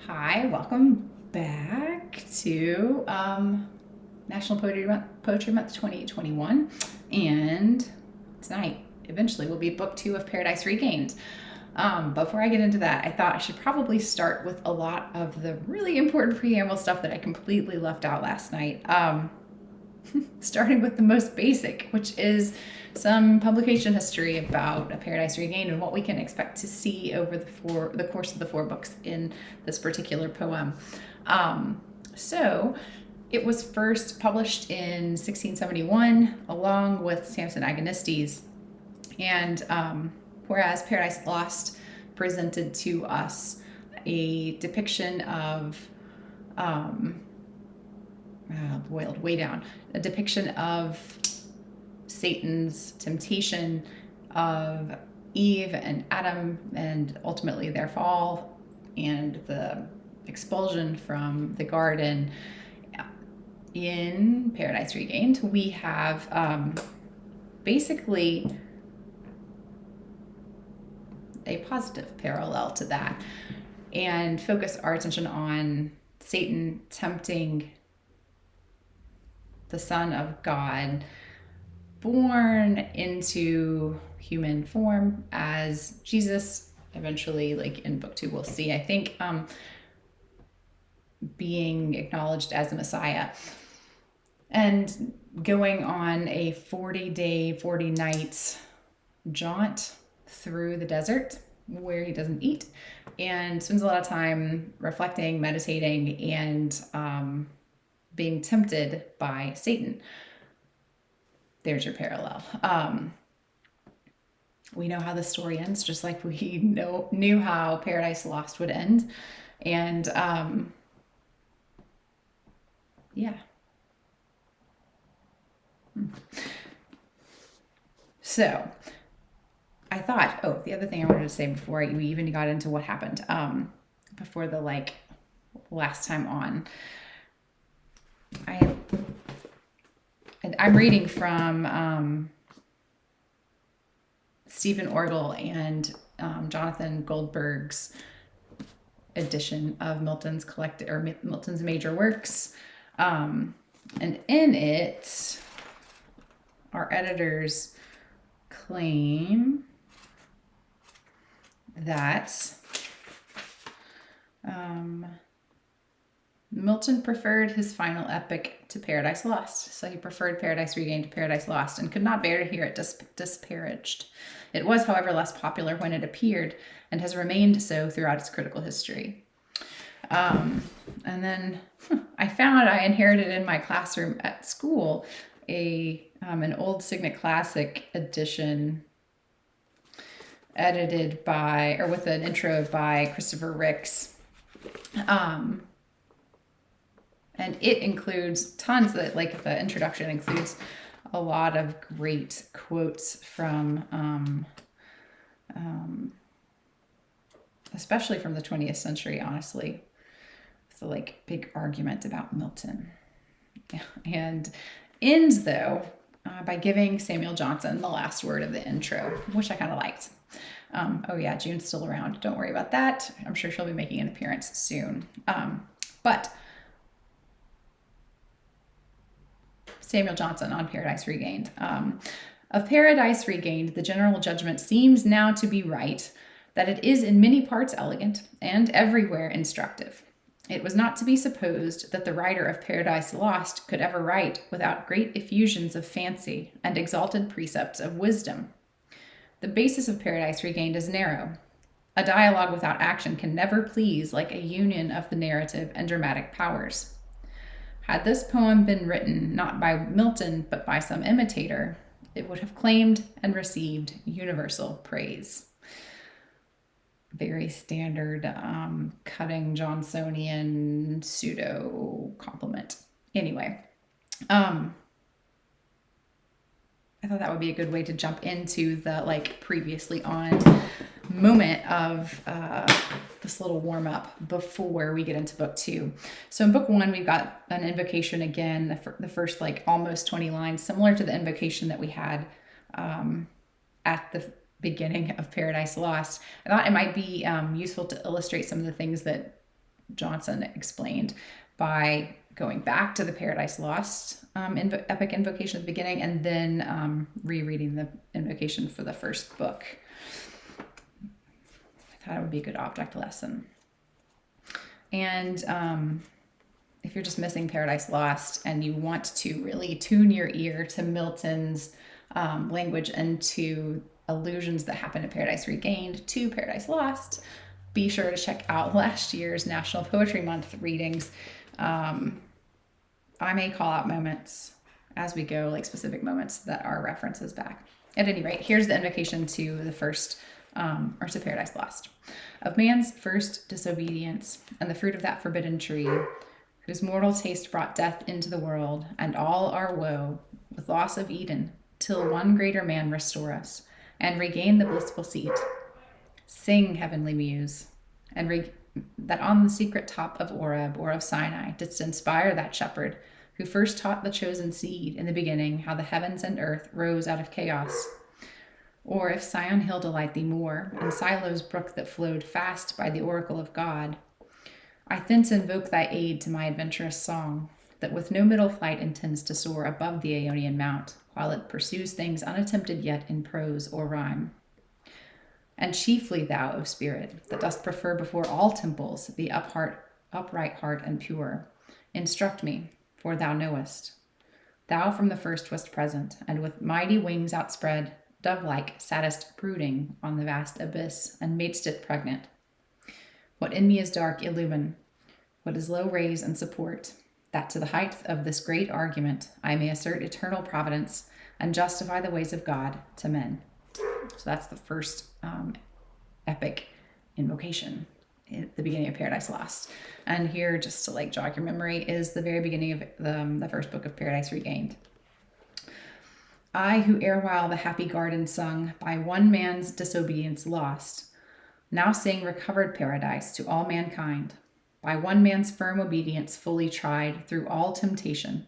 Hi, welcome back to National Poetry Month 2021. And tonight, eventually, will be book two of Paradise Regained. Before I get into that, I thought I should probably start with a lot of the really important preamble stuff that I completely left out last night. Starting with the most basic, which is some publication history about A Paradise Regained and what we can expect to see over the course of the four books in this particular poem. So it was first published in 1671 along with Samson Agonistes, and whereas Paradise Lost presented to us a depiction of boiled way down, a depiction of Satan's temptation of Eve and Adam, and ultimately their fall and the expulsion from the garden. In Paradise Regained, we have basically a positive parallel to that, and focus our attention on Satan tempting the Son of God, born into human form as Jesus. Eventually, like in book two, we'll see, I think, being acknowledged as the Messiah, and going on a 40-day, 40 nights jaunt through the desert where he doesn't eat and spends a lot of time reflecting, meditating, and being tempted by Satan. There's your parallel. We know how the story ends, just like we knew how Paradise Lost would end. And yeah. So I thought, the other thing I wanted to say before we even got into what happened before the last time on, I'm reading from Stephen Orgel and Jonathan Goldberg's edition of Milton's Milton's major works, and in it, our editors claim that Milton preferred his final epic to Paradise Lost. So he preferred Paradise Regained to Paradise Lost and could not bear to hear it disparaged. It was, however, less popular when it appeared and has remained so throughout its critical history. And then I inherited in my classroom at school an old Signet Classic edition edited by, or with an intro by Christopher Ricks. And it includes tons that, like, the introduction includes a lot of great quotes from, especially from the 20th century, honestly. It's a big argument about Milton. And ends, though, by giving Samuel Johnson the last word of the intro, which I kind of liked. June's still around. Don't worry about that. I'm sure she'll be making an appearance soon. But Samuel Johnson on Paradise Regained. Of Paradise Regained, the general judgment seems now to be right, that it is in many parts elegant and everywhere instructive. It was not to be supposed that the writer of Paradise Lost could ever write without great effusions of fancy and exalted precepts of wisdom. The basis of Paradise Regained is narrow. A dialogue without action can never please like a union of the narrative and dramatic powers. Had this poem been written not by Milton but by some imitator, it would have claimed and received universal praise. Very standard cutting Johnsonian pseudo compliment. Anyway, I thought that would be a good way to jump into the previously on moment of this little warm up before we get into book two. So in book one, we've got an invocation again, the first almost 20 lines, similar to the invocation that we had at the beginning of Paradise Lost. I thought it might be useful to illustrate some of the things that Johnson explained by going back to the Paradise Lost epic invocation at the beginning, and then rereading the invocation for the first book. I thought it would be a good object lesson. And if you're just missing Paradise Lost and you want to really tune your ear to Milton's language and to allusions that happen in Paradise Regained to Paradise Lost, be sure to check out last year's National Poetry Month readings. I may call out moments as we go, like specific moments that are references back. At any rate, here's the invocation to the first, or to Paradise Lost. Of man's first disobedience and the fruit of that forbidden tree, whose mortal taste brought death into the world, and all our woe with loss of Eden, till one greater man restore us, and regain the blissful seat. Sing, heavenly muse, and that on the secret top of Oreb or of Sinai didst inspire that shepherd who first taught the chosen seed in the beginning how the heavens and earth rose out of chaos. Or if Sion hill delight thee more, and Silo's brook that flowed fast by the oracle of God, I thence invoke thy aid to my adventurous song, that with no middle flight intends to soar above the Aeonian mount, while it pursues things unattempted yet in prose or rhyme. And chiefly thou, O Spirit, that dost prefer before all temples the upright heart and pure, instruct me, for thou knowest. Thou from the first wast present, and with mighty wings outspread, dove-like sattest brooding on the vast abyss, and madest it pregnant. What in me is dark, illumine. What is low, raise and support, that to the height of this great argument I may assert eternal providence and justify the ways of God to men. So that's the first epic invocation at the beginning of Paradise Lost. And here, just to like jog your memory, is the very beginning of the first book of Paradise Regained. I who erewhile the happy garden sung, by one man's disobedience lost, now sing recovered paradise to all mankind, by one man's firm obedience fully tried through all temptation,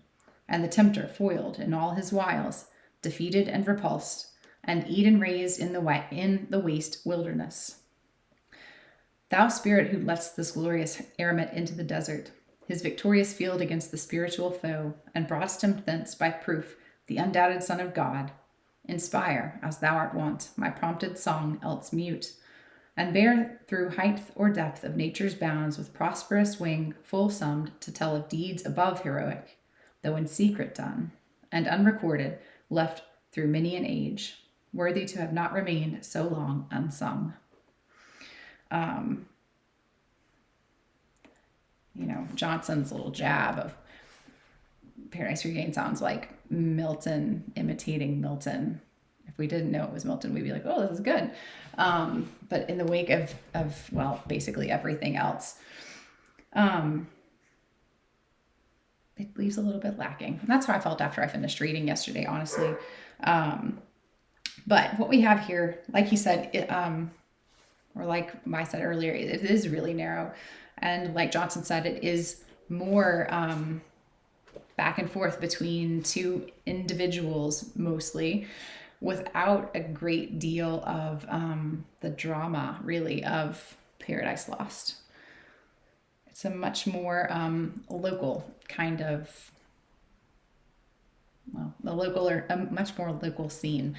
and the tempter foiled in all his wiles, defeated and repulsed, and Eden raised in the waste wilderness. Thou Spirit who lettest this glorious eremite into the desert, his victorious field against the spiritual foe, and broughtest him thence by proof the undoubted Son of God, inspire, as thou art wont, my prompted song else mute, and bear through height or depth of nature's bounds with prosperous wing full summed to tell of deeds above heroic, though in secret done, and unrecorded, left through many an age, worthy to have not remained so long unsung. Johnson's little jab of Paradise Regained sounds like Milton imitating Milton. If we didn't know it was Milton, we'd be like, oh, this is good. But in the wake of basically everything else, it leaves a little bit lacking. And that's how I felt after I finished reading yesterday, honestly. But what we have here, like he said, or like I said earlier, it is really narrow. And like Johnson said, it is more back and forth between two individuals mostly, without a great deal of the drama, really, of Paradise Lost. It's a much more local kind of, a much more local scene.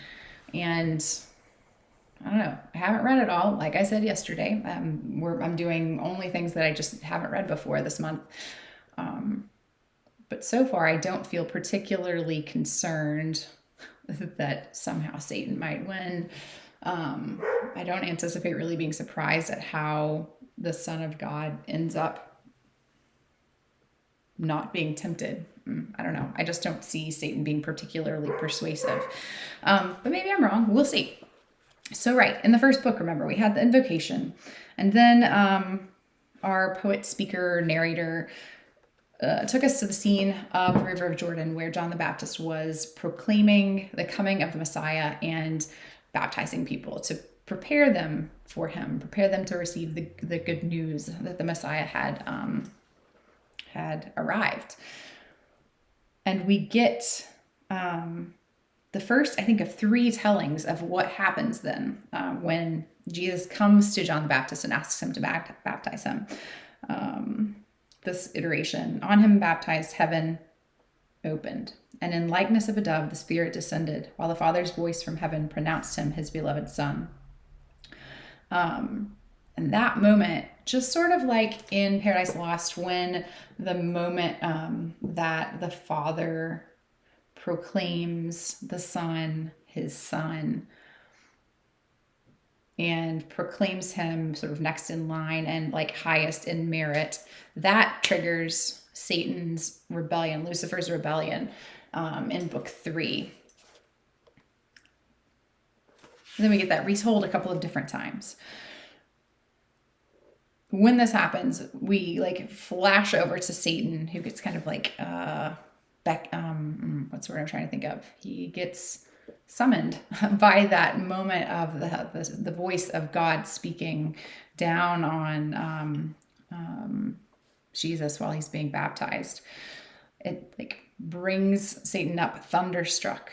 And I don't know, I haven't read it all. Like I said yesterday, I'm doing only things that I just haven't read before this month. But so far, I don't feel particularly concerned that somehow Satan might win. I don't anticipate really being surprised at how the Son of God ends up not being tempted. I don't know. I just don't see Satan being particularly persuasive. But maybe I'm wrong. We'll see. So right, in the first book, remember, we had the invocation. And then our poet, speaker, narrator took us to the scene of the River of Jordan, where John the Baptist was proclaiming the coming of the Messiah and baptizing people to prepare them for him, prepare them to receive the good news that the Messiah had arrived. And we get the first, I think, of three tellings of what happens then when Jesus comes to John the Baptist and asks him to baptize him. This iteration, on him baptized, heaven opened, and in likeness of a dove the Spirit descended, while the Father's voice from heaven pronounced him his beloved Son. And that moment, just sort of like in Paradise Lost, when the moment that the Father proclaims the Son his Son and proclaims him sort of next in line and like highest in merit, that triggers Satan's rebellion, Lucifer's rebellion, in book 3. And then we get that retold a couple of different times. When this happens, we like flash over to Satan, who gets kind of like what's the word I'm trying to think of? He gets summoned by that moment of the voice of God speaking down on Jesus while he's being baptized. It like brings Satan up thunderstruck.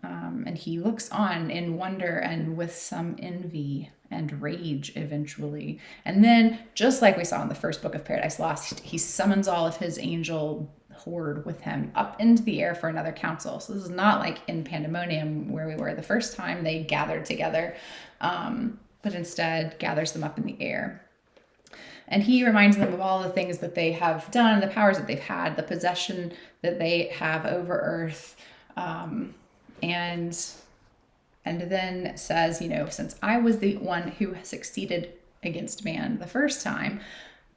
And he looks on in wonder and with some envy and rage eventually. And then, just like we saw in the first book of Paradise Lost, he summons all of his angel horde with him up into the air for another council. So this is not like in Pandemonium where we were the first time they gathered together, but instead gathers them up in the air. And he reminds them of all the things that they have done, the powers that they've had, the possession that they have over earth, and then says, since I was the one who succeeded against man the first time,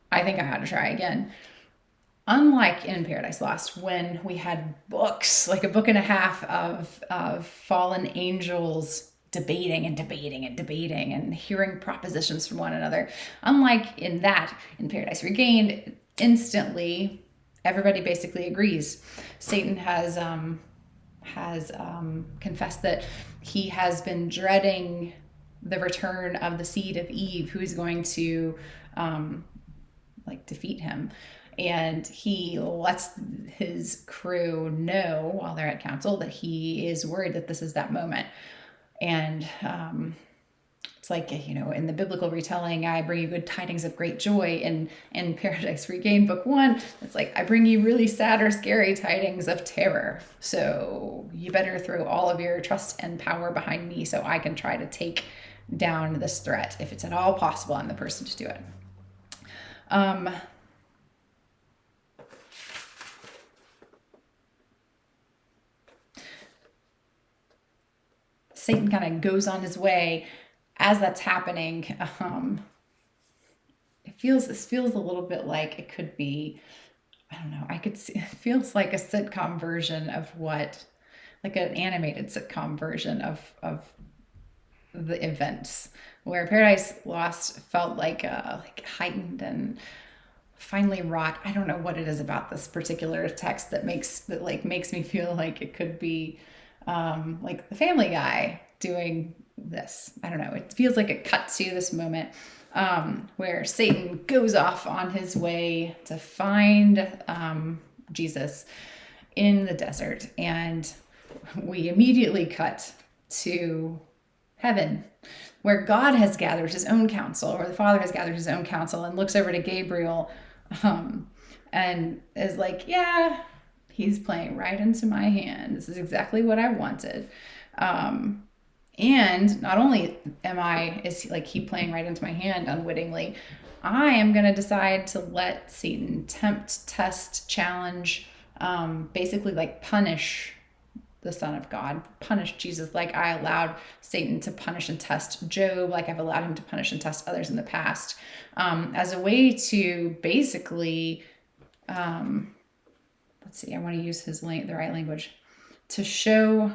I think I ought to try again. Unlike in Paradise Lost, when we had books, like a book and a half of fallen angels debating and hearing propositions from one another. Unlike in Paradise Regained, instantly everybody basically agrees. Satan has confessed that he has been dreading the return of the seed of Eve, who is going to defeat him. And he lets his crew know while they're at council that he is worried that this is that moment. And it's like, in the biblical retelling, I bring you good tidings of great joy. In Paradise Regained, book 1, it's like, I bring you really sad or scary tidings of terror. So you better throw all of your trust and power behind me so I can try to take down this threat. If it's at all possible, I'm the person to do it. Satan kind of goes on his way as that's happening. This feels a little bit like it could be, I don't know, it feels like a sitcom version of like an animated sitcom version of the events, where Paradise Lost felt like heightened and finely wrought. I don't know what it is about this particular text that makes me feel like it could be like the Family Guy doing this. I don't know. It feels like it cut to this moment where Satan goes off on his way to find Jesus in the desert. And we immediately cut to heaven, where God has gathered his own council, or the Father has gathered his own council, and looks over to Gabriel and is like, yeah, he's playing right into my hand. This is exactly what I wanted. And not only is he playing right into my hand unwittingly, I am going to decide to let Satan tempt, test, challenge, basically punish the Son of God, punish Jesus like I allowed Satan to punish and test Job, like I've allowed him to punish and test others in the past, as a way to basically, I want to use the right language, to show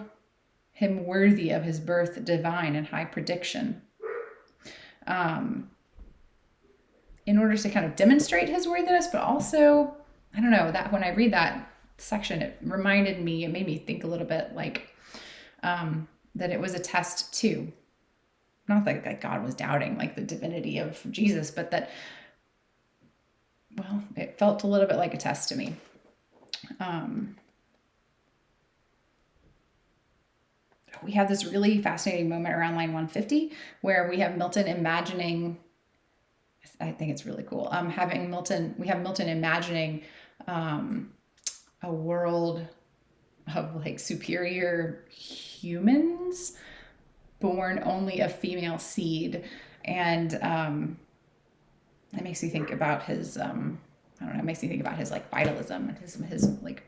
him worthy of his birth divine and high prediction, in order to kind of demonstrate his worthiness, but also, I don't know, that when I read that section, it made me think a little bit like that it was a test too. Not that God was doubting the divinity of Jesus, but that, well, it felt a little bit like a test to me. We have this really fascinating moment around line 150 where we have Milton imagining I think it's really cool. We have Milton imagining a world of like superior humans born only of female seed, and it makes me think about his I don't know. It makes me think about his like vitalism and his like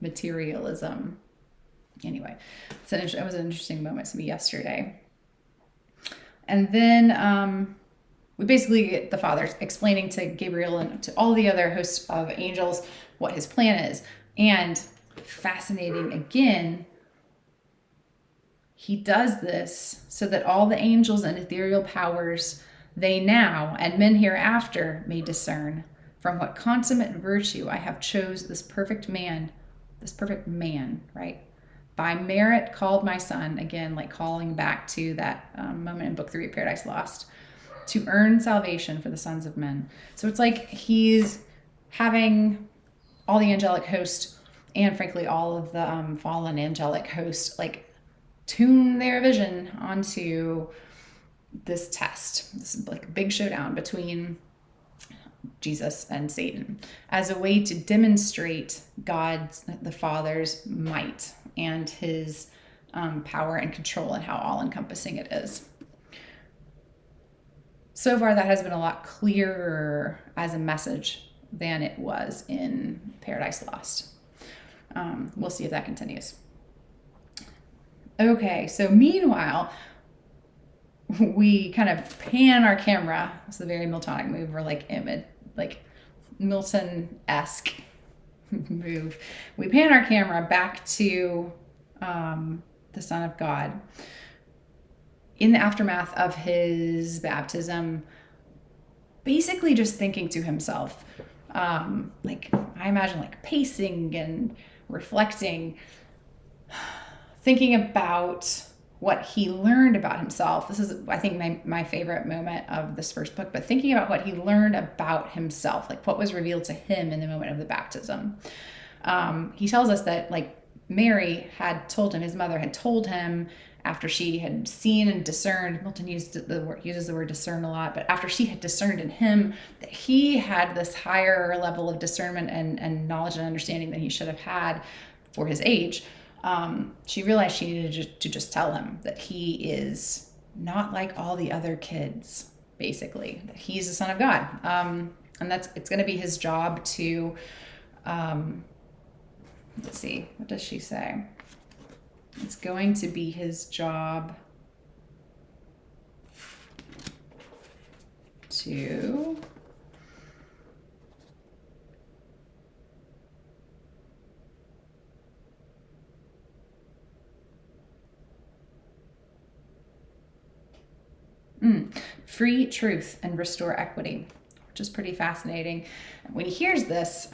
materialism. Anyway, it was an interesting moment to me yesterday. And then we basically get the Father explaining to Gabriel and to all the other hosts of angels what his plan is. And fascinating again, he does this so that all the angels and ethereal powers, they now and men hereafter may discern from what consummate virtue I have chose this perfect man, right? By merit called my son, again, like calling back to that moment in Book 3 of Paradise Lost, to earn salvation for the sons of men. So it's like he's having all the angelic host and frankly all of the fallen angelic host like tune their vision onto this test, this like big showdown between Jesus and Satan, as a way to demonstrate God's, the Father's might and his power and control and how all-encompassing it is. So far, that has been a lot clearer as a message than it was in Paradise Lost. We'll see if that continues. Okay, so meanwhile, we kind of pan our camera. It's a very Miltonic move, or like Milton-esque move. We pan our camera back to the Son of God in the aftermath of his baptism, basically just thinking to himself, like I imagine like pacing and reflecting, thinking about what he learned about himself. This is, I think, my favorite moment of this first book, but thinking about what he learned about himself, like what was revealed to him in the moment of the baptism. He tells us that like Mary had told him, his mother had told him, after she had seen and discerned, Milton uses the word discern a lot, but after she had discerned in him that he had this higher level of discernment and knowledge and understanding than he should have had for his age, she realized she needed to just tell him that he is not like all the other kids, basically, that he's the Son of God. And it's going to be his job to, let's see, what does she say? It's going to be his job to free truth and restore equity, which is pretty fascinating. When he hears this,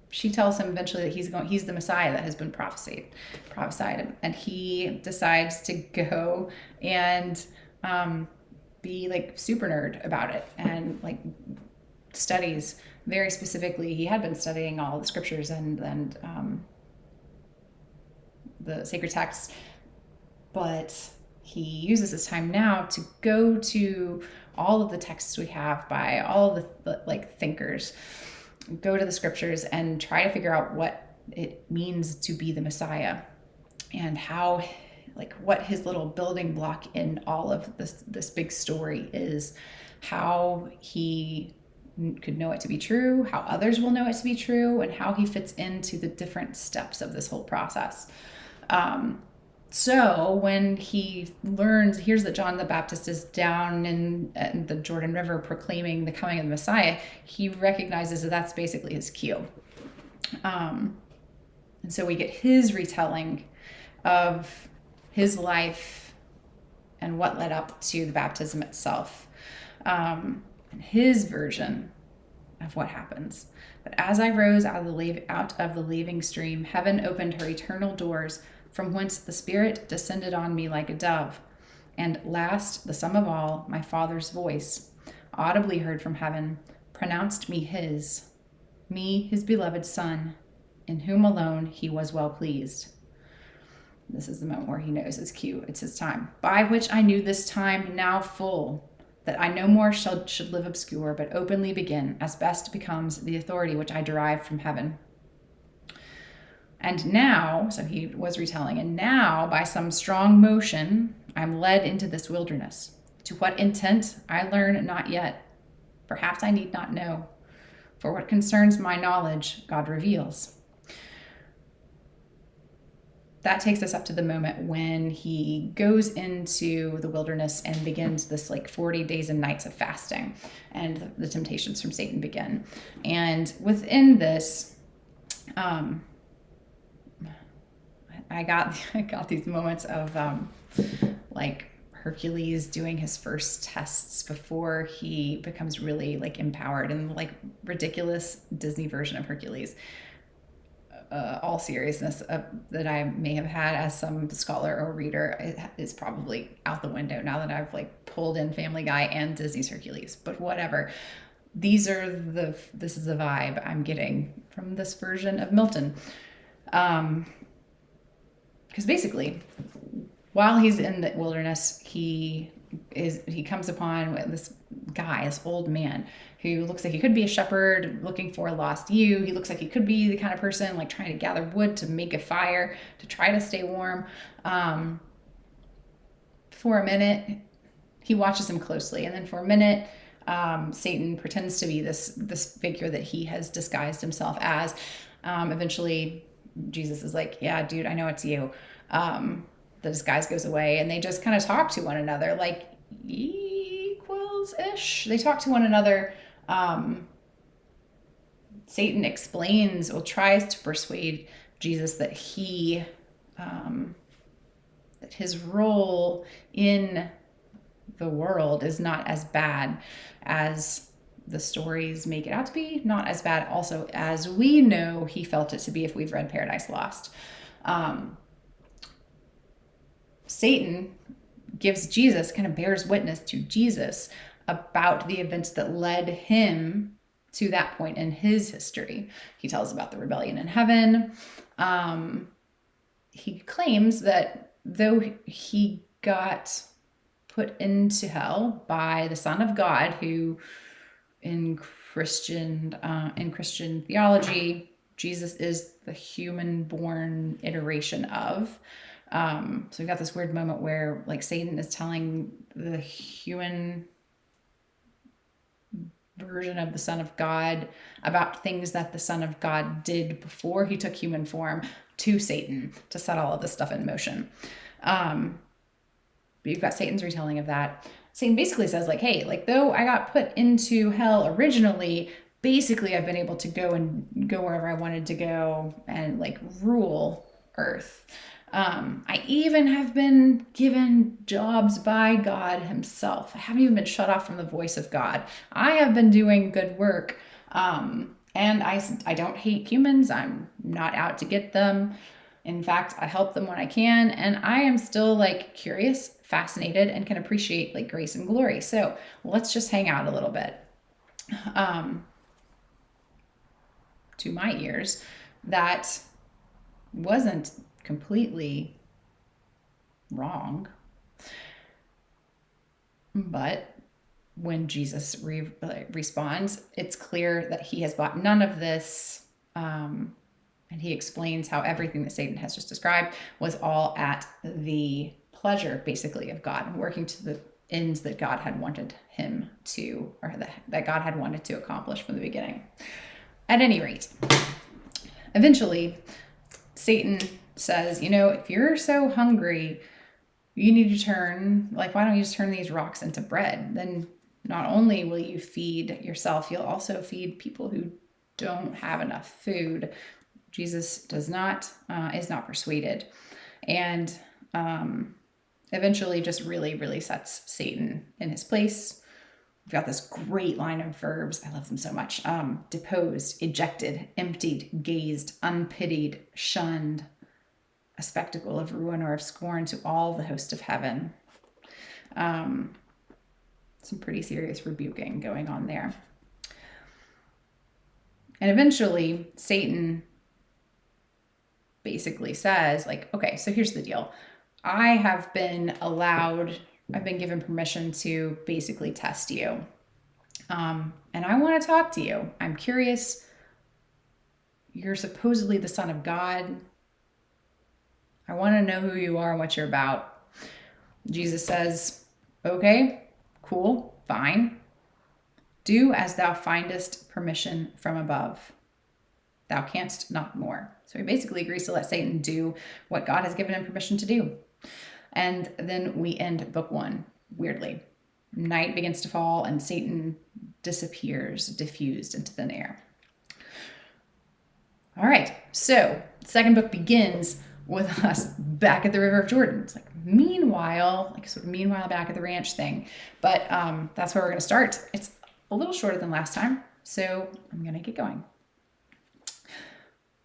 she tells him eventually that he's the Messiah that has been prophesied, and he decides to go and be like super nerd about it, and like studies very specifically. He had been studying all the scriptures and the sacred texts, but he uses this time now to go to all of the texts we have by all of the like thinkers, go to the scriptures and try to figure out what it means to be the Messiah, and how, like, what his little building block in all of this big story is, how he could know it to be true, how others will know it to be true, and how he fits into the different steps of this whole process. So when he hears that John the Baptist is down in the Jordan River proclaiming the coming of the Messiah, he recognizes that that's basically his cue. And so we get his retelling of his life and what led up to the baptism itself, and his version of what happens. But as I rose out of the laving stream, heaven opened her eternal doors, from whence the Spirit descended on me like a dove. And last, the sum of all, my Father's voice, audibly heard from heaven, pronounced me his beloved Son, in whom alone he was well pleased. This is the moment where he knows it's cue. It's his time. By which I knew this time now full, that I no more should live obscure, but openly begin, as best becomes the authority which I derive from heaven. And now, so he was retelling, and now by some strong motion, I'm led into this wilderness. To what intent I learn not yet. Perhaps I need not know. For what concerns my knowledge, God reveals. That takes us up to the moment when he goes into the wilderness and begins this like 40 days and nights of fasting, and the temptations from Satan begin. And within this, I got these moments of like Hercules doing his first tests before he becomes really like empowered, and like ridiculous Disney version of Hercules. All seriousness that I may have had as some scholar or reader is probably out the window now that I've like pulled in Family Guy and Disney's Hercules. But whatever. This is the vibe I'm getting from this version of Milton. Because basically, while he's in the wilderness, he comes upon this guy, this old man, who looks like he could be a shepherd looking for a lost ewe. He looks like he could be the kind of person like trying to gather wood to make a fire to try to stay warm. For a minute, he watches him closely, and then for a minute, Satan pretends to be this figure that he has disguised himself as. Eventually, Jesus is like, "Yeah, dude, I know it's you." The disguise goes away, and they just kind of talk to one another like equals-ish. They talk to one another. Satan explains or tries to persuade Jesus that that his role in the world is not as bad as the stories make it out to be, not as bad also as we know he felt it to be if we've read Paradise Lost. Satan gives Jesus, kind of bears witness to Jesus about the events that led him to that point in his history. He tells about the rebellion in heaven. He claims that though he got put into hell by the Son of God, who in Christian theology, Jesus is the human-born iteration of. So we got this weird moment where like Satan is telling the human version of the Son of God about things that the Son of God did before he took human form to Satan to set all of this stuff in motion. But you've got Satan's retelling of that. Satan basically says like, hey, like though I got put into hell originally, basically I've been able to go wherever I wanted to go and like rule earth. I even have been given jobs by God himself. I haven't even been shut off from the voice of God. I have been doing good work. And I don't hate humans. I'm not out to get them. In fact, I help them when I can. And I am still like curious, fascinated, and can appreciate like grace and glory. So let's just hang out a little bit. To my ears, that wasn't completely wrong. But when Jesus responds, it's clear that he has bought none of this. And he explains how everything that Satan has just described was all at the pleasure, basically, of God, working to the ends that God had wanted him to, or that God had wanted to accomplish from the beginning. At any rate, eventually, Satan says, if you're so hungry, you need to why don't you just turn these rocks into bread? Then not only will you feed yourself, you'll also feed people who don't have enough food. Jesus is not persuaded, and eventually just really, really sets Satan in his place. We've got this great line of verbs. I love them so much. Deposed, ejected, emptied, gazed, unpitied, shunned, a spectacle of ruin or of scorn to all the host of heaven. Some pretty serious rebuking going on there. And eventually, Satan basically says, like, okay, so here's the deal. I've been given permission to basically test you. And I want to talk to you. I'm curious. You're supposedly the Son of God. I want to know who you are and what you're about. Jesus says, okay, cool, fine. Do as thou findest permission from above. Thou canst not more. So he basically agrees to let Satan do what God has given him permission to do. And then we end book 1, weirdly. Night begins to fall and Satan disappears, diffused into thin air. All right, so the second book begins with us back at the River of Jordan. It's like meanwhile back at the ranch thing. But that's where we're going to start. It's a little shorter than last time, so I'm going to get going.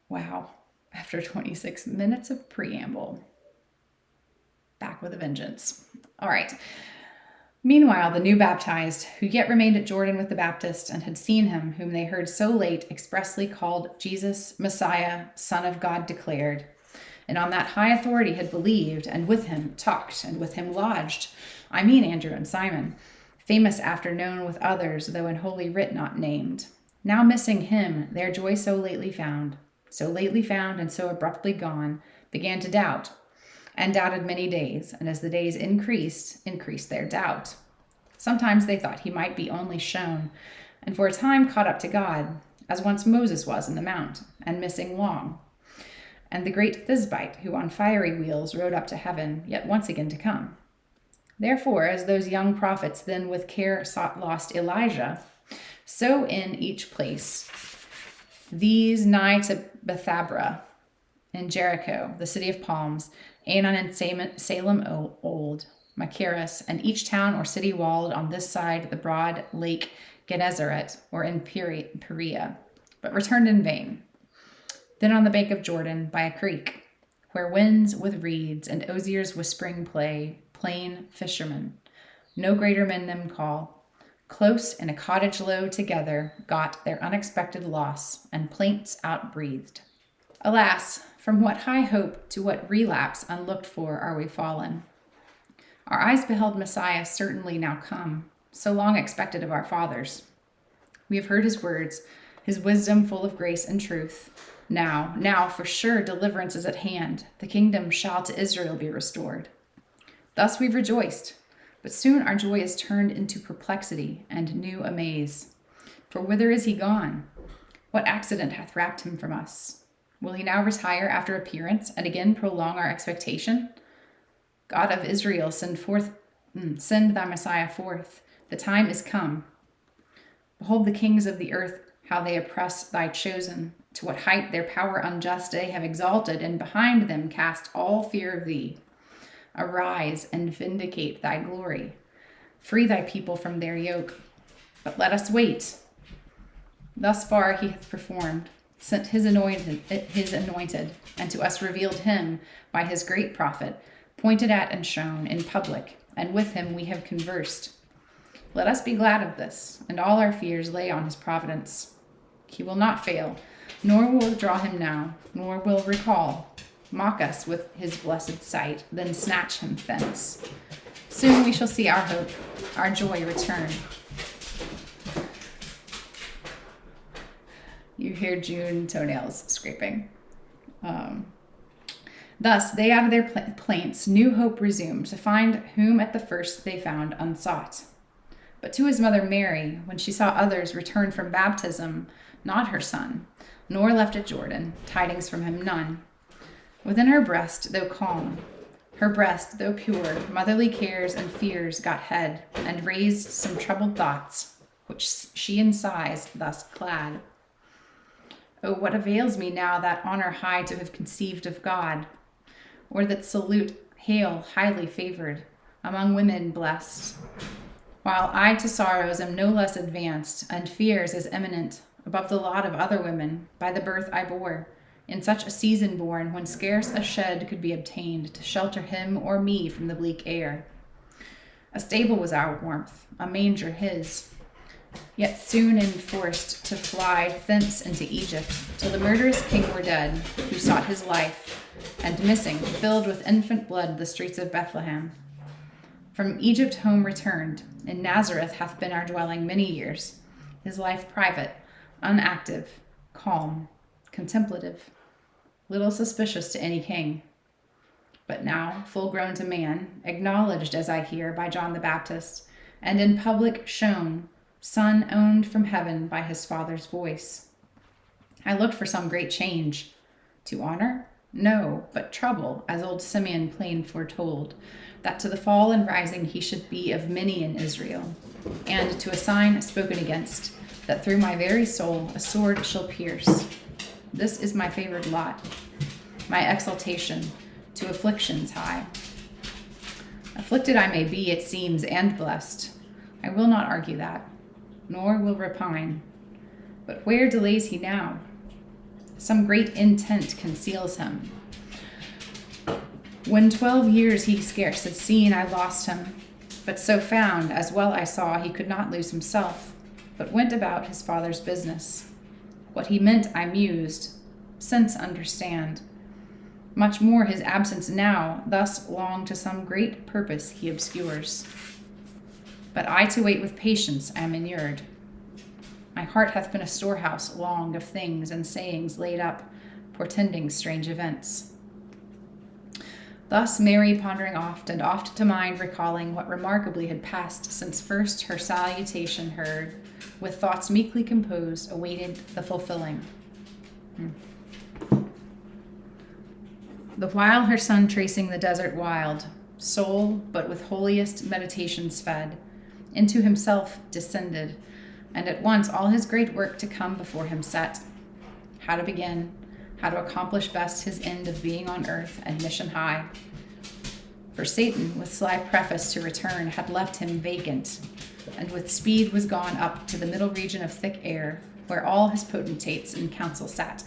Wow, after 26 minutes of preamble, back with a vengeance. All right. Meanwhile, the new baptized, who yet remained at Jordan with the Baptist and had seen him, whom they heard so late, expressly called Jesus, Messiah, Son of God declared, and on that high authority had believed, and with him talked, and with him lodged, I mean Andrew and Simon, famous after known with others, though in Holy Writ not named. Now missing him, their joy so lately found and so abruptly gone, began to doubt, and doubted many days, and as the days increased their doubt. Sometimes they thought he might be only shown, and for a time caught up to God, as once Moses was in the mount, and missing long, and the great Thisbite, who on fiery wheels rode up to heaven, yet once again to come. Therefore, as those young prophets then with care sought lost Elijah, so in each place, these nigh to Bethabara, in Jericho, the city of palms, Anon and Salem old, Machaerus, and each town or city walled on this side the broad lake Gennesaret, or in Perea, but returned in vain. Then on the bank of Jordan, by a creek, where winds with reeds and osiers whispering play, plain fishermen, no greater men them call, close in a cottage low together, got their unexpected loss, and plaints outbreathed. Alas, from what high hope to what relapse unlooked for are we fallen. Our eyes beheld Messiah certainly now come, so long expected of our fathers. We have heard his words, his wisdom full of grace and truth. Now, for sure deliverance is at hand. The kingdom shall to Israel be restored. Thus we've rejoiced, but soon our joy is turned into perplexity and new amaze. For whither is he gone? What accident hath rapt him from us? Will he now retire after appearance and again prolong our expectation? God of Israel, send thy Messiah forth. The time is come. Behold the kings of the earth, how they oppress thy chosen, to what height their power unjust they have exalted, and behind them cast all fear of thee. Arise and vindicate thy glory. Free thy people from their yoke. But let us wait. Thus far he hath performed, sent his anointed, and to us revealed him by his great prophet, pointed at and shown in public, and with him we have conversed. Let us be glad of this, and all our fears lay on his providence. He will not fail, nor will withdraw him now, nor will recall, mock us with his blessed sight, then snatch him thence. Soon we shall see our hope, our joy return. You hear June toenails scraping. Thus they out of their plaints new hope resumed, to find whom at the first they found unsought. But to his mother Mary, when she saw others return from baptism, not her son, nor left at Jordan, tidings from him none. Within her breast, though calm, her breast, though pure, motherly cares and fears got head, and raised some troubled thoughts, which she in sighs thus clad. Oh, what avails me now that honor high to have conceived of God, or that salute, hail, highly favored, among women blessed, while I to sorrows am no less advanced, and fears as eminent, above the lot of other women, by the birth I bore, in such a season born, when scarce a shed could be obtained to shelter him or me from the bleak air. A stable was our warmth, a manger his. yet soon enforced to fly thence into Egypt, till the murderous king were dead, who sought his life, and missing, filled with infant blood the streets of Bethlehem. From Egypt home returned, in Nazareth hath been our dwelling many years, his life private, unactive, calm, contemplative, little suspicious to any king. But now, full grown to man, acknowledged, as I hear, by John the Baptist, and in public shown, son owned from heaven by his Father's voice. I looked for some great change. To honor? No, but trouble, as old Simeon plain foretold, that to the fall and rising he should be of many in Israel, and to a sign spoken against, that through my very soul a sword shall pierce. This is my favored lot, my exaltation, to afflictions high. Afflicted I may be, it seems, and blessed. I will not argue that, nor will repine. But where delays he now? Some great intent conceals him. When 12 years he scarce had seen, I lost him, but so found, as well I saw, he could not lose himself, but went about his Father's business. What he meant I mused, since understand. Much more his absence now, thus long to some great purpose he obscures. But I to wait with patience am inured. My heart hath been a storehouse long of things and sayings laid up, portending strange events. Thus Mary pondering oft, and oft to mind recalling what remarkably had passed since first her salutation heard, with thoughts meekly composed, awaited the fulfilling. The while her son tracing the desert wild, soul but with holiest meditations fed, into himself descended, and at once all his great work to come before him set. How to begin, how to accomplish best his end of being on earth and mission high. For Satan, with sly preface to return, had left him vacant, and with speed was gone up to the middle region of thick air, where all his potentates in council sat.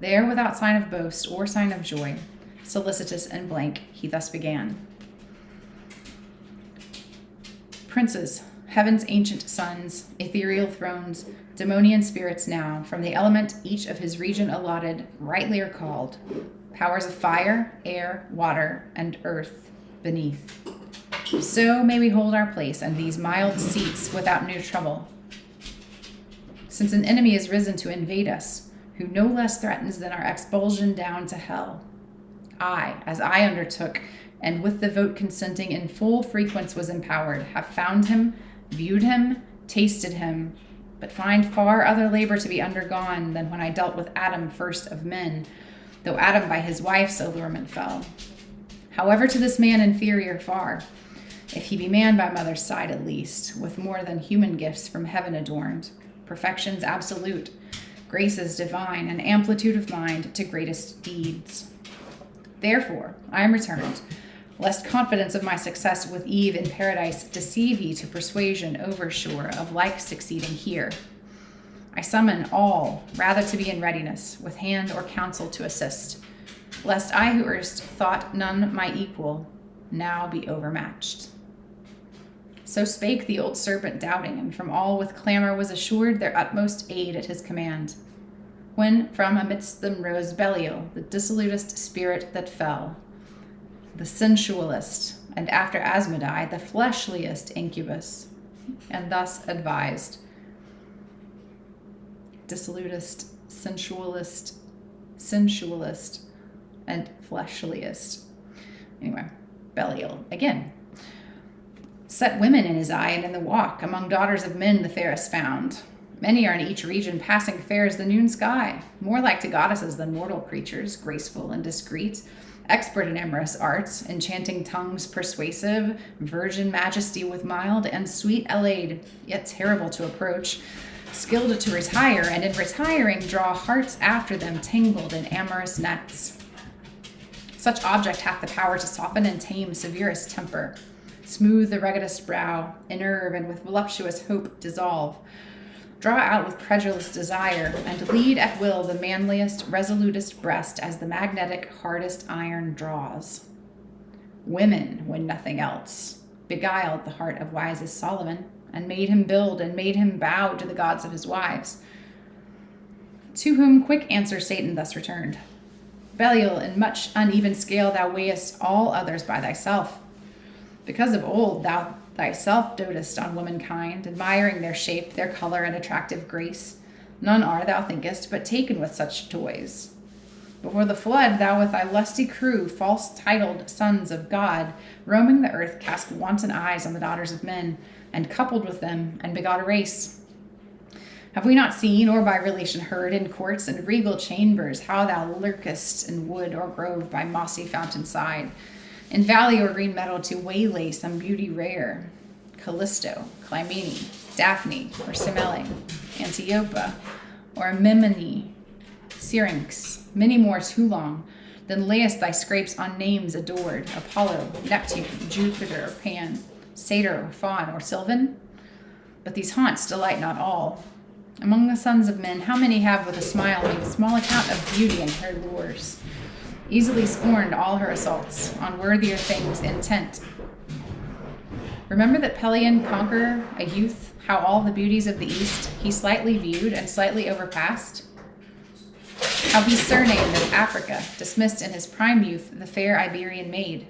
There, without sign of boast or sign of joy, solicitous and blank, he thus began. Princes, heaven's ancient sons, ethereal thrones, demonian spirits now, from the element each of his region allotted, rightly are called, powers of fire, air, water, and earth beneath. So may we hold our place and these mild seats without new trouble. Since an enemy is risen to invade us, who no less threatens than our expulsion down to hell. I, as I undertook, and with the vote consenting in full frequence was empowered, have found him, viewed him, tasted him, but find far other labor to be undergone than when I dealt with Adam first of men, though Adam by his wife's allurement fell. However, to this man inferior far, if he be man by mother's side at least, with more than human gifts from heaven adorned, perfections absolute, graces divine, and amplitude of mind to greatest deeds. Therefore, I am returned, lest confidence of my success with Eve in paradise deceive ye to persuasion oversure of like succeeding here. I summon all, rather to be in readiness, with hand or counsel to assist, lest I who erst thought none my equal, now be overmatched. So spake the old serpent doubting, and from all with clamor was assured their utmost aid at his command. When from amidst them rose Belial, the dissolutest spirit that fell, the sensualist, and after Asmodai, the fleshliest incubus, and thus advised. Dissolutest, sensualist, and fleshliest. Anyway, Belial again. Set women in his eye, and in the walk among daughters of men the fairest found. Many are in each region passing fair as the noon sky, more like to goddesses than mortal creatures, graceful and discreet, expert in amorous arts, enchanting tongues persuasive, virgin majesty with mild and sweet allayed, yet terrible to approach, skilled to retire, and in retiring draw hearts after them tangled in amorous nets. Such object hath the power to soften and tame severest temper, smooth the ruggedest brow, enerve, and with voluptuous hope dissolve, draw out with credulous desire, and lead at will the manliest, resolutest breast as the magnetic hardest iron draws. Women, when nothing else, beguiled the heart of wisest Solomon, and made him build, and made him bow to the gods of his wives. To whom quick answer Satan thus returned: Belial, in much uneven scale thou weighest all others by thyself. Because of old thou thyself dotest on womankind, admiring their shape, their color, and attractive grace. None are, thou thinkest, but taken with such toys. Before the flood, thou with thy lusty crew, false-titled sons of God, roaming the earth, cast wanton eyes on the daughters of men, and coupled with them, and begot a race. Have we not seen, or by relation heard, in courts and regal chambers, how thou lurkest in wood or grove by mossy fountain side, in valley or green meadow to waylay some beauty rare, Callisto, Clymene, Daphne, or Semele, Antiopa, or Memone, Syrinx, many more too long, then layest thy scrapes on names adored, Apollo, Neptune, Jupiter, or Pan, Satyr, or Faun, or Sylvan? But these haunts delight not all. Among the sons of men, how many have with a smile made small account of beauty and her lures, easily scorned all her assaults, on worthier things intent? Remember that Pelion, conqueror, a youth, how all the beauties of the East he slightly viewed and slightly overpassed? How he surnamed of Africa, dismissed in his prime youth the fair Iberian maid.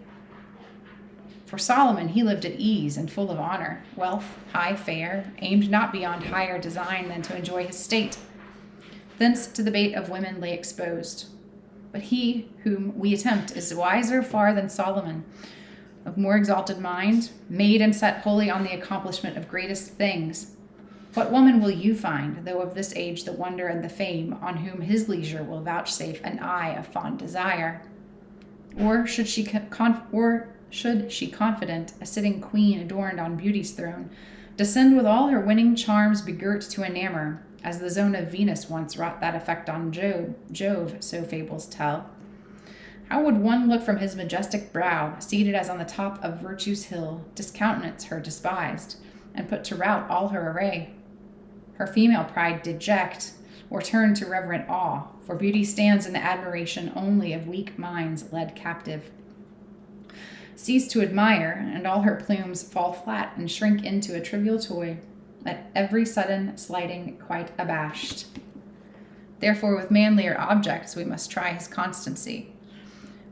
For Solomon he lived at ease and full of honor, wealth, high fare, aimed not beyond higher design than to enjoy his state. Thence to the bait of women lay exposed. But he whom we attempt is wiser far than Solomon, of more exalted mind, made and set wholly on the accomplishment of greatest things. What woman will you find, though of this age the wonder and the fame, on whom his leisure will vouchsafe an eye of fond desire? Or should she confident, a sitting queen adorned on beauty's throne, descend with all her winning charms begirt to enamor, as the zone of Venus once wrought that effect on Jove, so fables tell? How would one look from his majestic brow, seated as on the top of virtue's hill, discountenance her despised, and put to rout all her array? Her female pride deject, or turn to reverent awe, for beauty stands in the admiration only of weak minds led captive. Cease to admire, and all her plumes fall flat and shrink into a trivial toy, at every sudden slighting quite abashed. Therefore with manlier objects we must try his constancy,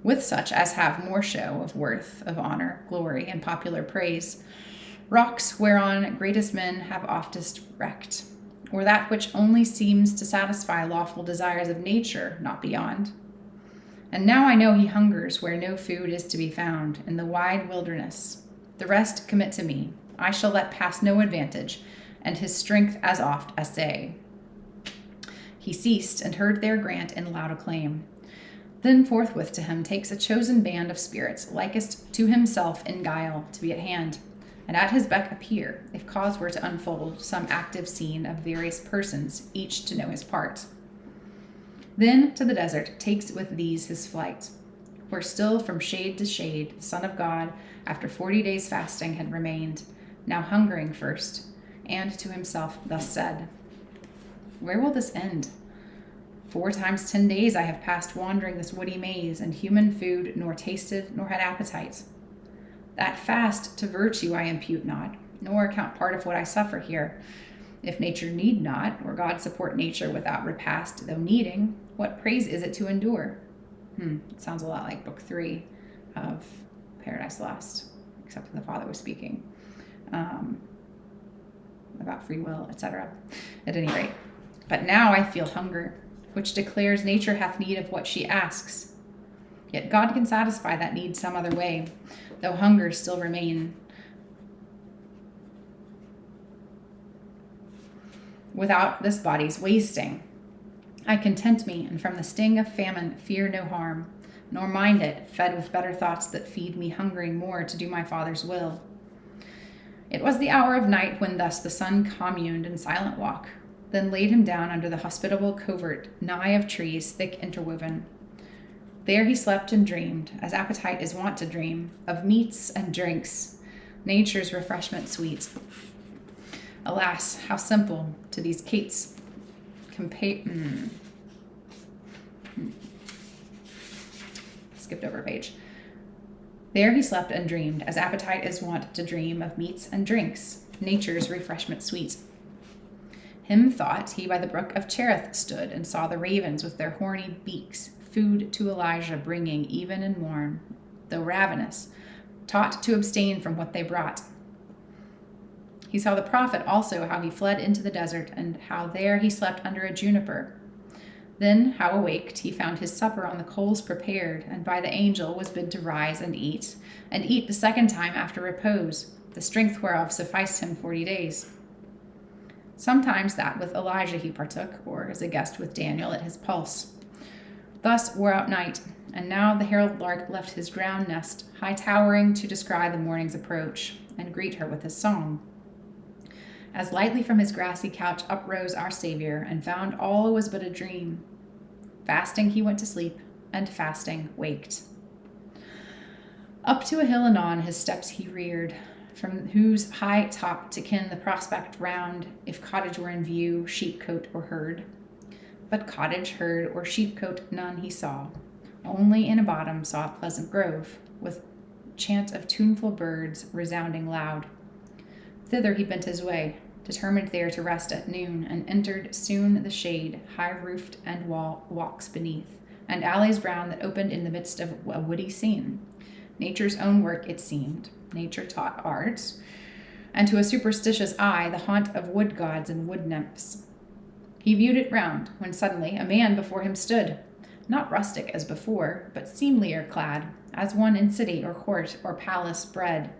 with such as have more show of worth, of honor, glory, and popular praise, rocks whereon greatest men have oftest wrecked, or that which only seems to satisfy lawful desires of nature, not beyond. And now I know he hungers where no food is to be found, in the wide wilderness. The rest commit to me. I shall let pass no advantage, and his strength as oft assay. He ceased, and heard their grant in loud acclaim. Then forthwith to him takes a chosen band of spirits, likest to himself in guile, to be at hand, and at his beck appear, if cause were to unfold some active scene of various persons, each to know his part. Then to the desert takes with these his flight, where still from shade to shade the Son of God, after 40 days fasting, had remained, now hungering first, and to himself thus said: Where will this end? 4 times 10 days I have passed wandering this woody maze, and human food nor tasted nor had appetite. That fast to virtue I impute not, nor account part of what I suffer here. If nature need not, or God support nature without repast, though needing, what praise is it to endure? It sounds a lot like book 3 of Paradise Lost, except the Father was speaking about free will, etc. At any rate, but now I feel hunger, which declares nature hath need of what she asks. Yet God can satisfy that need some other way, though hunger still remain. Without this body's wasting, I content me, and from the sting of famine fear no harm, nor mind it, fed with better thoughts that feed me hungering more to do my Father's will. It was the hour of night when thus the son communed in silent walk, then laid him down under the hospitable covert nigh of trees thick interwoven. There he slept and dreamed, as appetite is wont to dream, of meats and drinks, nature's refreshment sweet. Alas, how simple to these cates skipped over a page. There he slept and dreamed, as appetite is wont to dream, of meats and drinks, nature's refreshment sweet. Him thought he by the brook of Cherith stood, and saw the ravens with their horny beaks, food to Elijah bringing even and morn, though ravenous, taught to abstain from what they brought. He saw the prophet also, how he fled into the desert, and how there he slept under a juniper. Then, how awaked, he found his supper on the coals prepared, and by the angel was bid to rise and eat the second time after repose, the strength whereof sufficed him 40 days. Sometimes that with Elijah he partook, or as a guest with Daniel at his pulse. Thus wore out night, and now the herald lark left his ground nest, high towering to descry the morning's approach, and greet her with his song. As lightly from his grassy couch uprose our Savior, and found all was but a dream. Fasting he went to sleep, and fasting waked. Up to a hill anon his steps he reared, from whose high top to ken the prospect round, if cottage were in view, sheepcote or herd. But cottage, herd, or sheepcote none he saw, only in a bottom saw a pleasant grove, with chant of tuneful birds resounding loud. Thither he bent his way, determined there to rest at noon, and entered soon the shade, high-roofed and walks beneath, and alleys brown that opened in the midst of a woody scene. Nature's own work it seemed, nature taught arts, and to a superstitious eye the haunt of wood gods and wood nymphs. He viewed it round, when suddenly a man before him stood, not rustic as before, but seemlier clad, as one in city or court or palace bred,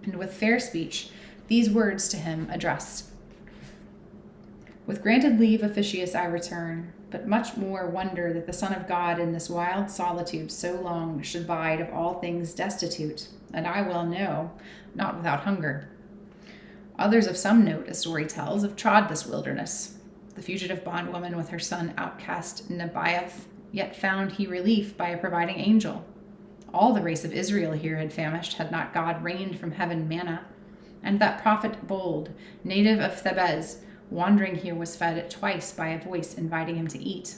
and with fair speech these words to him addressed. With granted leave officious I return, but much more wonder that the Son of God in this wild solitude so long should bide of all things destitute, and I well know, not without hunger. Others of some note, a story tells, have trod this wilderness. The fugitive bondwoman with her son outcast Nebaioth, yet found he relief by a providing angel. All the race of Israel here had famished, had not God rained from heaven manna. And that prophet bold, native of Thebez, wandering here was fed twice by a voice inviting him to eat.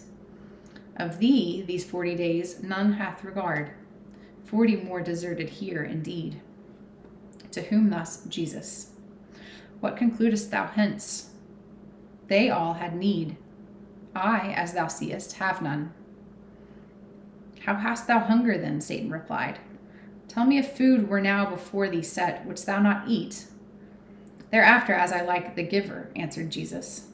Of thee, these 40 days, none hath regard. 40 more deserted here indeed. To whom thus Jesus, what concludest thou hence? They all had need. I, as thou seest, have none. How hast thou hunger then? Satan replied. Tell me if food were now before thee set, wouldst thou not eat? Thereafter, as I like the giver, answered Jesus.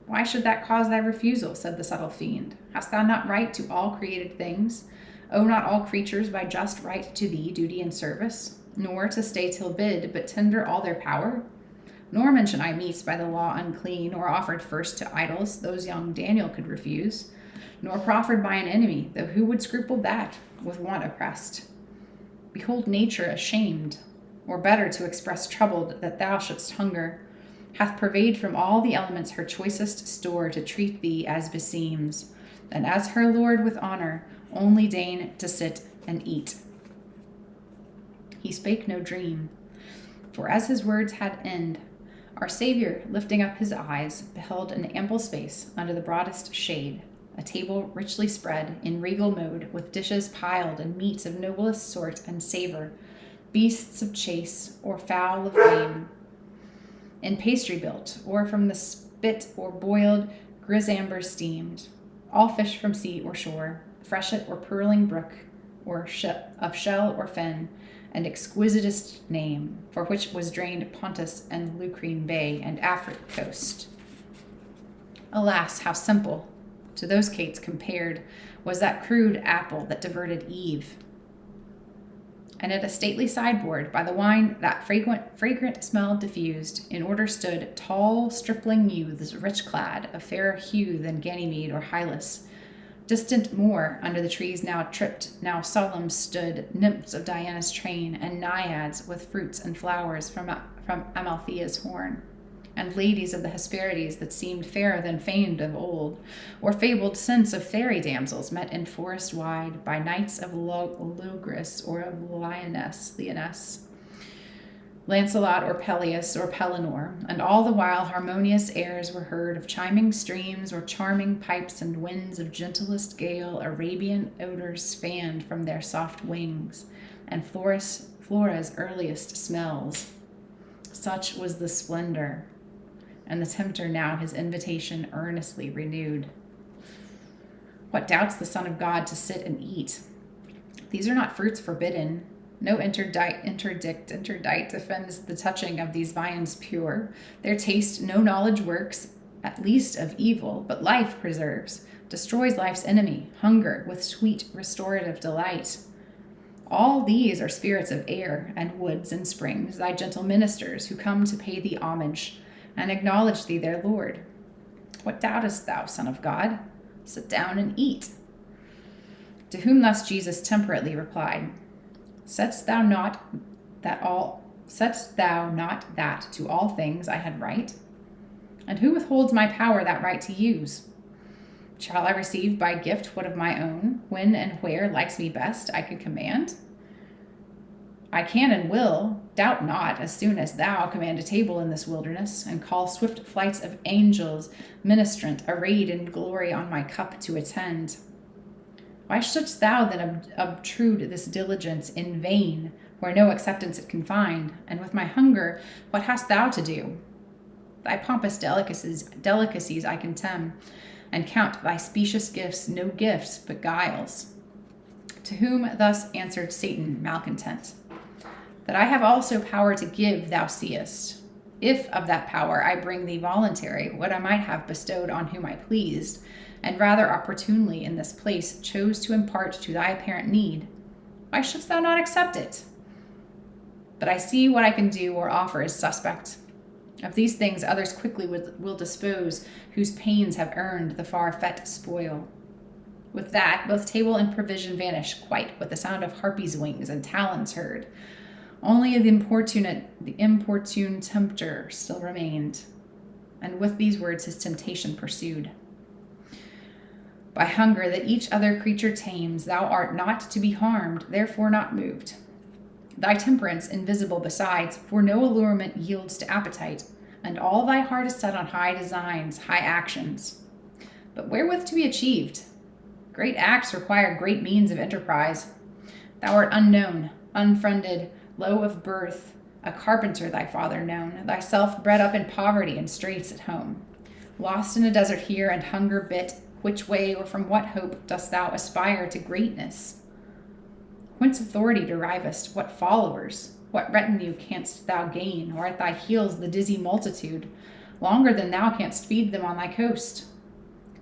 Why should that cause thy refusal? Said the subtle fiend. Hast thou not right to all created things? Owe not all creatures by just right to thee duty and service? Nor to stay till bid, but tender all their power? Nor mention I meats by the law unclean, or offered first to idols, those young Daniel could refuse, nor proffered by an enemy, though who would scruple that, with want oppressed? Behold nature ashamed, or better to express troubled that thou shouldst hunger, hath purveyed from all the elements her choicest store to treat thee as beseems, and as her lord with honor only deign to sit and eat. He spake no dream, for as his words had end, our Savior, lifting up his eyes, beheld an ample space under the broadest shade, a table richly spread in regal mode, with dishes piled and meats of noblest sort and savor, beasts of chase or fowl of game, in pastry built, or from the spit or boiled grisamber steamed, all fish from sea or shore, freshet or purling brook, or of shell or fen, and exquisitest name, for which was drained Pontus and Lucrine Bay and Afric coast. Alas, how simple, to those cates compared, was that crude apple that diverted Eve. And at a stately sideboard, by the wine that fragrant smell diffused, in order stood tall stripling youths, rich clad, of fairer hue than Ganymede or Hylas. Distant more, under the trees now tripped, now solemn stood, nymphs of Diana's train, and naiads with fruits and flowers from Amalthea's horn, and ladies of the Hesperides that seemed fairer than famed of old, or fabled since of fairy damsels met in forest wide by knights of Logris or of Lyonesse, Lancelot or Peleus or Pellinore, and all the while harmonious airs were heard of chiming streams or charming pipes, and winds of gentlest gale Arabian odors fanned from their soft wings, and Flora's earliest smells. Such was the splendor, and the tempter now his invitation earnestly renewed. What doubts the Son of God to sit and eat? These are not fruits forbidden. No interdict defends the touching of these viands pure. Their taste no knowledge works, at least of evil, but life preserves, destroys life's enemy, hunger, with sweet restorative delight. All these are spirits of air and woods and springs, thy gentle ministers, who come to pay thee homage and acknowledge thee their Lord. What doubtest thou, Son of God? Sit down and eat. To whom thus Jesus temperately replied, Saidst thou not that to all things I had right? And who withholds my power that right to use? Shall I receive by gift what of my own, when and where likes me best I could command? I can and will, doubt not, as soon as thou command a table in this wilderness, and call swift flights of angels, ministrant, arrayed in glory on my cup to attend. Why shouldst thou then obtrude this diligence in vain, where no acceptance it can find? And with my hunger, what hast thou to do? Thy pompous delicacies I contemn, and count thy specious gifts no gifts, but guiles. To whom thus answered Satan, malcontent, that I have also power to give, thou seest. If of that power I bring thee voluntary, what I might have bestowed on whom I pleased, and rather opportunely in this place chose to impart to thy apparent need, why shouldst thou not accept it? But I see what I can do or offer is suspect. Of these things others quickly will dispose, whose pains have earned the far-fet spoil. With that, both table and provision vanish quite, with the sound of harpies' wings and talons heard. Only the importune tempter still remained, and with these words his temptation pursued. By hunger that each other creature tames, thou art not to be harmed, therefore not moved. Thy temperance invisible besides, for no allurement yields to appetite, and all thy heart is set on high designs, high actions. But wherewith to be achieved? Great acts require great means of enterprise. Thou art unknown, unfriended, low of birth, a carpenter thy father known, thyself bred up in poverty and straits at home. Lost in a desert here and hunger bit, which way or from what hope dost thou aspire to greatness? Whence authority derivest? What followers? What retinue canst thou gain? Or at thy heels the dizzy multitude, longer than thou canst feed them on thy coast?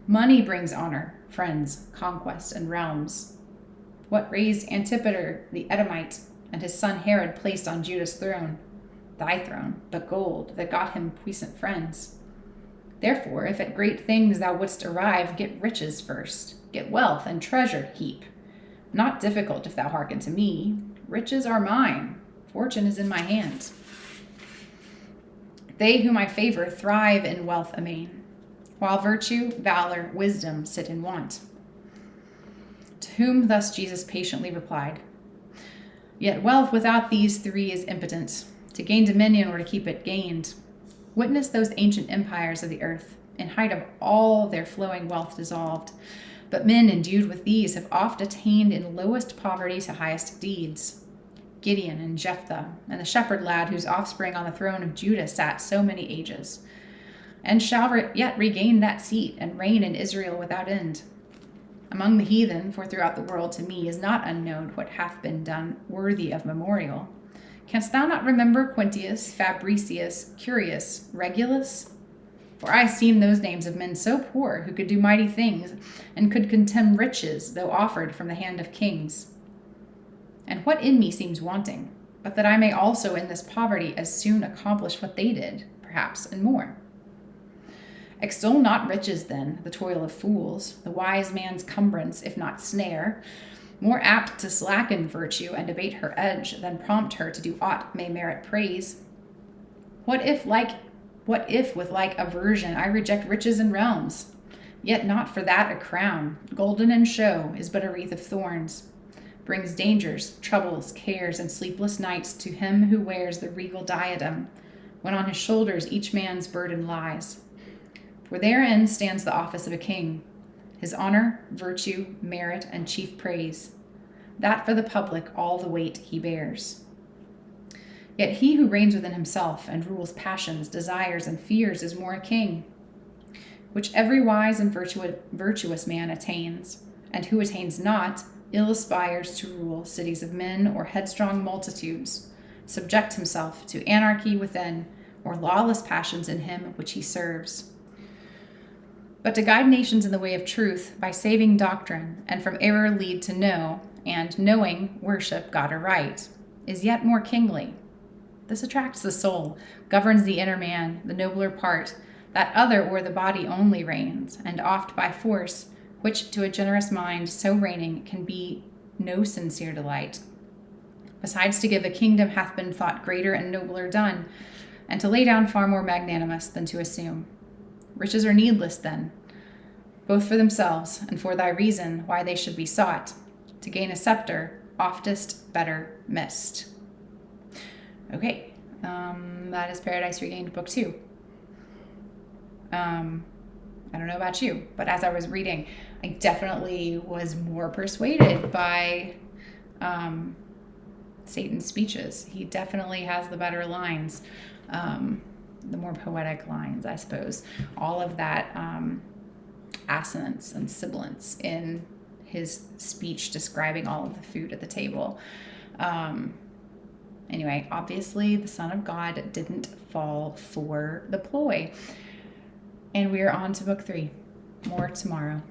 Money brings honor, friends, conquest, and realms. What raised Antipater the Edomite, and his son Herod placed on Judah's throne? Thy throne, but gold, that got him puissant friends. Therefore, if at great things thou wouldst arrive, get riches first, get wealth and treasure heap. Not difficult if thou hearken to me. Riches are mine, fortune is in my hand. They whom I favor thrive in wealth amain, while virtue, valor, wisdom sit in want. To whom thus Jesus patiently replied, Yet wealth without these three is impotent, to gain dominion or to keep it gained. Witness those ancient empires of the earth, in height of all their flowing wealth dissolved. But men endued with these have oft attained in lowest poverty to highest deeds. Gideon and Jephthah, and the shepherd lad whose offspring on the throne of Judah sat so many ages, and shall yet regain that seat and reign in Israel without end. Among the heathen, for throughout the world to me is not unknown what hath been done worthy of memorial. Canst thou not remember Quintius, Fabricius, Curius, Regulus? For I esteem those names of men so poor, who could do mighty things, and could contemn riches, though offered from the hand of kings. And what in me seems wanting, but that I may also in this poverty as soon accomplish what they did, perhaps, and more? Extol not riches then, the toil of fools, the wise man's cumbrance, if not snare, more apt to slacken virtue and abate her edge than prompt her to do aught may merit praise. What if with like aversion I reject riches and realms? Yet not for that a crown, golden in show, is but a wreath of thorns, brings dangers, troubles, cares, and sleepless nights to him who wears the regal diadem, when on his shoulders each man's burden lies. For therein stands the office of a king, his honor, virtue, merit, and chief praise, that for the public all the weight he bears. Yet he who reigns within himself and rules passions, desires, and fears is more a king, which every wise and virtuous man attains, and who attains not, ill aspires to rule cities of men or headstrong multitudes, subject himself to anarchy within, or lawless passions in him which he serves. But to guide nations in the way of truth by saving doctrine, and from error lead to know, and knowing worship God aright, is yet more kingly. This attracts the soul, governs the inner man, the nobler part, that other o'er the body only reigns, and oft by force, which to a generous mind so reigning can be no sincere delight. Besides, to give a kingdom hath been thought greater and nobler done, and to lay down far more magnanimous than to assume. Riches are needless then, both for themselves and for thy reason why they should be sought. To gain a scepter, oftest better missed. Okay, that is Paradise Regained, Book 2. I don't know about you, but as I was reading, I definitely was more persuaded by Satan's speeches. He definitely has the better lines, the more poetic lines, I suppose. All of that assonance and sibilance in his speech describing all of the food at the table. Anyway, obviously the Son of God didn't fall for the ploy. And we're on to Book 3. More tomorrow.